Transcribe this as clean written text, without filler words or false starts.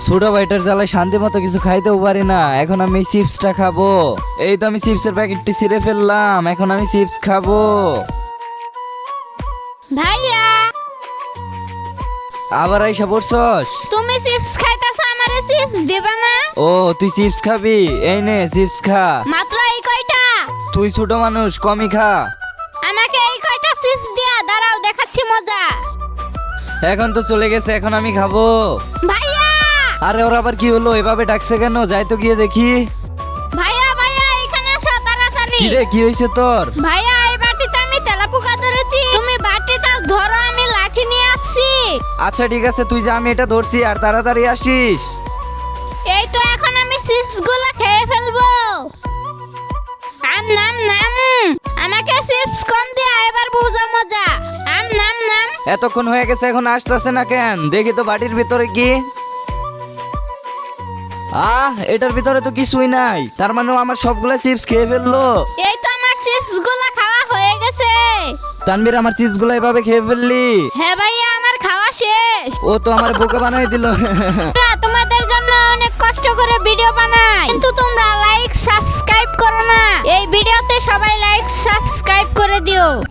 ছোট ভাইটার জ্বালায় শান্তি মতো কিছু খাইতেও পারি না, এখন আমি চিপসটা খাবো। এই তো আমি চিপসের প্যাকেটটি ছিঁড়ে ফেললাম, এখন আমি চিপস খাবো। ভাইয়া আবার আইসা পড়ছস? তুমি চিপস খাইতাছ, আমারে চিপস দিবা না? ও তুই চিপস খাবি, এই নে চিপস খা। মাত্র এই কয়টা? তুই ছোট মানুষ, কমই খা। আমাকে এই কয়টা চিপস দিয়া দাঁড়াও, দেখাচ্ছি মজা। এখন তো চলে গেছে, এখন আমি খাবো। ভাইয়া আরে ওর আবার কি হলো, এভাবে ডাকছে কেন? যাই তো গিয়ে দেখি। ভাইয়া ভাইয়া এখানে আসো তাড়াতাড়ি। কিরে কি হয়েছে তোর? ভাইয়া এই বাটিতে আমি তেলাপোকা ধরেছি, তুমি বাটিটা ধরো, আমি লাঠি নিয়ে আসছি। আচ্ছা ঠিক আছে, তুই যা, আমি এটা ধরছি, আর তাড়াতাড়ি আসিস। এই তো এখন আমি চিপস গুলো খেয়ে ফেলবো। আম নাম নাম, আমাকে চিপস কম দিয়া, এবার বুঝো মজা। আম নাম নাম। এতক্ষণ হয়ে গেছে, এখন আসতেছে না কেন? দেখি তো বাটির ভিতরে কি। এটার ভিতরে তো কিছুই নাই, তার মানে ও আমার সবগুলা চিপস খেয়ে ফেললো। এই তো আমার চিপস গুলো খাওয়া হয়ে গেছে। তানভীর, আমার চিপস গুলা এভাবে খেয়ে ফেললি? হ্যাঁ ভাইয়া আমার খাওয়া শেষ। ও তো আমার বোকা বানাই দিল। তোমাদের জন্য অনেক কষ্ট করে ভিডিও বানাই, কিন্তু তোমরা লাইক সাবস্ক্রাইব করো না। এই ভিডিওতে সবাই লাইক সাবস্ক্রাইব করে দিও।